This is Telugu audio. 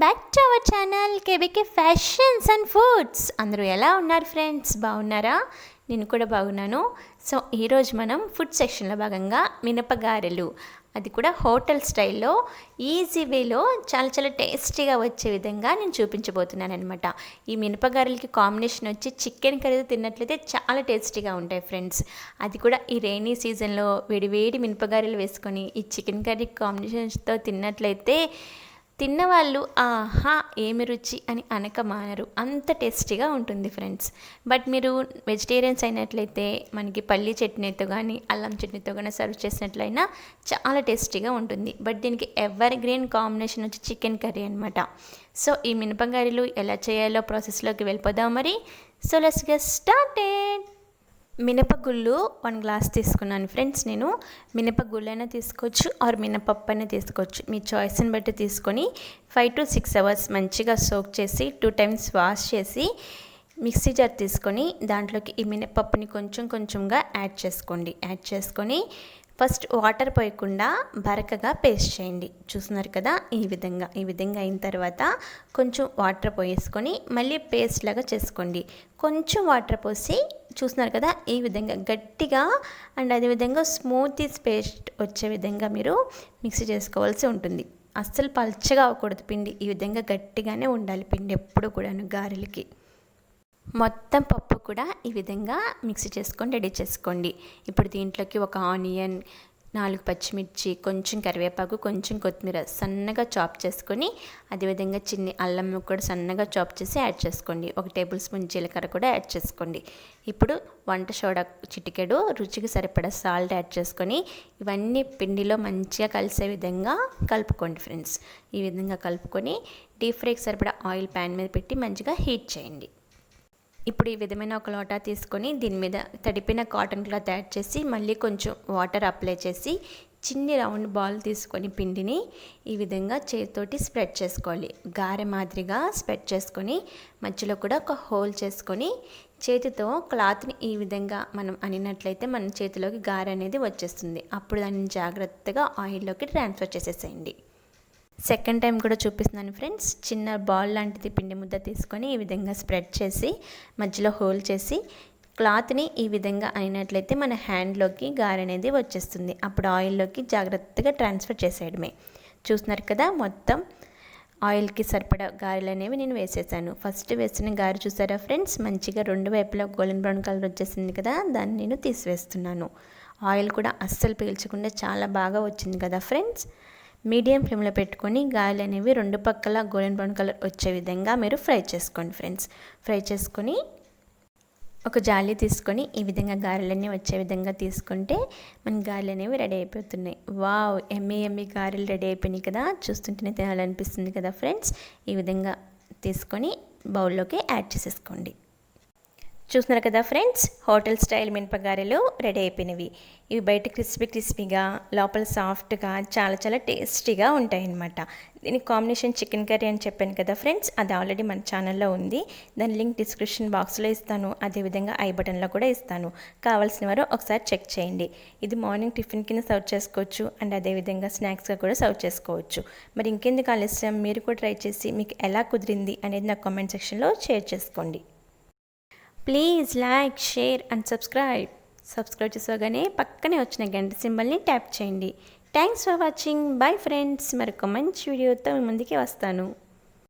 Back to our channel KBK fashions and foods. అందరూ ఎలా ఉన్నారు ఫ్రెండ్స్? బాగున్నారా? నేను కూడా బాగున్నాను. సో ఈరోజు మనం ఫుడ్ సెక్షన్లో భాగంగా మినపగారెలు, అది కూడా హోటల్ స్టైల్లో ఈజీ వేలో చాలా టేస్టీగా వచ్చే విధంగా నేను చూపించబోతున్నాను అనమాట. ఈ మినపగారెలకి కాంబినేషన్ వచ్చి చికెన్ కర్రీ తిన్నట్లయితే చాలా టేస్టీగా ఉంటాయి ఫ్రెండ్స్. అది కూడా ఈ రైనీ సీజన్లో వేడి మినపగారెలు వేసుకొని ఈ చికెన్ కర్రీ కాంబినేషన్తో తిన్నట్లయితే తిన్నవాళ్ళు ఆహా ఏమి రుచి అని అనక మానరు, అంత టేస్టీగా ఉంటుంది ఫ్రెండ్స్. బట్ మీరు వెజిటేరియన్స్ అయినట్లయితే మనకి పల్లీ చట్నీతో కానీ అల్లం చట్నీతో కానీ సర్వ్ చేసినట్లయినా చాలా టేస్టీగా ఉంటుంది. బట్ దీనికి ఎవర్ గ్రీన్ కాంబినేషన్ వచ్చి చికెన్ కర్రీ అనమాట. సో ఈ మినపగారెలు ఎలా చేయాలో ప్రాసెస్లోకి వెళ్ళిపోదాం మరి. So let's get started. మినపగుళ్ళు 1 గ్లాస్ తీసుకున్నాను ఫ్రెండ్స్. నేను మినపగుళ్ళు అయినా తీసుకోవచ్చు ఆర్ మినపప్పు అయినా తీసుకోవచ్చు, మీ చాయిస్ని బట్టి తీసుకొని 5 to 6 అవర్స్ మంచిగా సోక్ చేసి 2 times వాష్ చేసి మిక్సీ జార్ తీసుకొని దాంట్లోకి ఈ మినపప్పుని కొంచెంగా యాడ్ చేసుకొని ఫస్ట్ వాటర్ పోయకుండా బరకగా పేస్ట్ చేయండి. చూస్తున్నారు కదా, ఈ విధంగా అయిన తర్వాత కొంచెం వాటర్ పోయేసుకొని మళ్ళీ పేస్ట్ లాగా చేసుకోండి. కొంచెం వాటర్ పోసి చూస్తున్నారు కదా, ఈ విధంగా గట్టిగా అండ్ అదేవిధంగా స్మూత్ పేస్ట్ వచ్చే విధంగా మీరు మిక్సీ చేసుకోవాల్సి ఉంటుంది. అస్సలు పల్చగా అవ్వకూడదు పిండి, ఈ విధంగా గట్టిగానే ఉండాలి పిండి ఎప్పుడు కూడాను గారెలకి. మొత్తం పప్పు కూడా ఈ విధంగా మిక్సీ చేసుకొని రెడీ చేసుకోండి. ఇప్పుడు దీంట్లోకి ఒక ఆనియన్, 4 పచ్చిమిర్చి, కొంచెం కరివేపాకు, కొంచెం కొత్తిమీర సన్నగా చాప్ చేసుకొని అదేవిధంగా చిన్ని అల్లం కూడా సన్నగా చాప్ చేసి యాడ్ చేసుకోండి. 1 టేబుల్ స్పూన్ జీలకర్ర కూడా యాడ్ చేసుకోండి. ఇప్పుడు వంట సోడా చిటికెడు, రుచికి సరిపడా సాల్ట్ యాడ్ చేసుకొని ఇవన్నీ పిండిలో మంచిగా కలిసే విధంగా కలుపుకోండి ఫ్రెండ్స్. ఈ విధంగా కలుపుకొని డీప్ ఫ్రైకి సరిపడా ఆయిల్ ప్యాన్ మీద పెట్టి మంచిగా హీట్ చేయండి. ఇప్పుడు ఈ విధమైన ఒక లోటా తీసుకొని దీని మీద తడిపిన కాటన్ క్లాత్ యాడ్ చేసి మళ్ళీ కొంచెం వాటర్ అప్లై చేసి చిన్ని రౌండ్ బాల్ తీసుకొని పిండిని ఈ విధంగా చేతితోటి స్ప్రెడ్ చేసుకోవాలి. గారె మాదిరిగా స్ప్రెడ్ చేసుకొని మధ్యలో కూడా ఒక హోల్ చేసుకొని చేతితో క్లాత్ని ఈ విధంగా మనం అనినట్లయితే మన చేతిలోకి గారె అనేది వచ్చేస్తుంది. అప్పుడు దాన్ని జాగ్రత్తగా ఆయిల్లోకి ట్రాన్స్ఫర్ చేసేసేయండి. సెకండ్ టైం కూడా చూపిస్తున్నాను ఫ్రెండ్స్. చిన్న బాల్ లాంటిది పిండి ముద్ద తీసుకొని ఈ విధంగా స్ప్రెడ్ చేసి మధ్యలో హోల్ చేసి క్లాత్ని ఈ విధంగా అయినట్లయితే మన హ్యాండ్లోకి గారె అనేది వచ్చేస్తుంది. అప్పుడు ఆయిల్లోకి జాగ్రత్తగా ట్రాన్స్ఫర్ చేసేయడమే. చూస్తున్నారు కదా, మొత్తం ఆయిల్కి సరిపడా గారెలు అనేవి నేను వేసేసాను. ఫస్ట్ వేసిన గారె చూసారా ఫ్రెండ్స్, మంచిగా 2 వైపులా గోల్డెన్ బ్రౌన్ కలర్ వచ్చేసింది కదా, దాన్ని నేను తీసివేస్తున్నాను. ఆయిల్ కూడా అస్సలు పీల్చకుండా చాలా బాగా వచ్చింది కదా ఫ్రెండ్స్. మీడియం ఫ్లేమ్లో పెట్టుకొని గారెలు అనేవి 2 పక్కల గోల్డెన్ బ్రౌన్ కలర్ వచ్చే విధంగా మీరు ఫ్రై చేసుకోండి ఫ్రెండ్స్. ఫ్రై చేసుకొని ఒక జాలి తీసుకొని ఈ విధంగా గారెలన్నీ వచ్చే విధంగా తీసుకుంటే మన గారెలు అనేవి రెడీ అయిపోతున్నాయి. వావ్, ఎమ్మీ గారెలు రెడీ అయిపోయినాయి కదా, చూస్తుంటేనే తినాలనిపిస్తుంది కదా ఫ్రెండ్స్. ఈ విధంగా తీసుకొని బౌల్లోకి యాడ్ చేసేసుకోండి. చూస్తున్నారు కదా ఫ్రెండ్స్, హోటల్ స్టైల్ మినపగారెలు రెడీ అయిపోయినవి. ఇవి బయట క్రిస్పీగా లోపల సాఫ్ట్గా చాలా టేస్టీగా ఉంటాయన్నమాట. దీనికి కాంబినేషన్ చికెన్ కర్రీ అని చెప్పాను కదా ఫ్రెండ్స్, అది ఆల్రెడీ మన ఛానల్లో ఉంది. దాని లింక్ డిస్క్రిప్షన్ బాక్స్లో ఇస్తాను, అదేవిధంగా ఐ బటన్లో కూడా ఇస్తాను. కావాల్సిన వారు ఒకసారి చెక్ చేయండి. ఇది మార్నింగ్ టిఫిన్ కింద సర్వ్ చేసుకోవచ్చు అండ్ అదేవిధంగా స్నాక్స్గా కూడా సర్వ్ చేసుకోవచ్చు. మరి ఇంకెందుకు ఆలస్యం, మీరు కూడా ట్రై చేసి మీకు ఎలా కుదిరింది అనేది నాకు కామెంట్ సెక్షన్లో షేర్ చేసుకోండి. Please like, share and subscribe చేసుకోగానే పక్కనే వచ్చిన గంట సింబల్ని ట్యాప్ చేయండి. Thanks for watching. Bye friends. మరొక మంచి వీడియోతో మీ ముందుకి వస్తాను.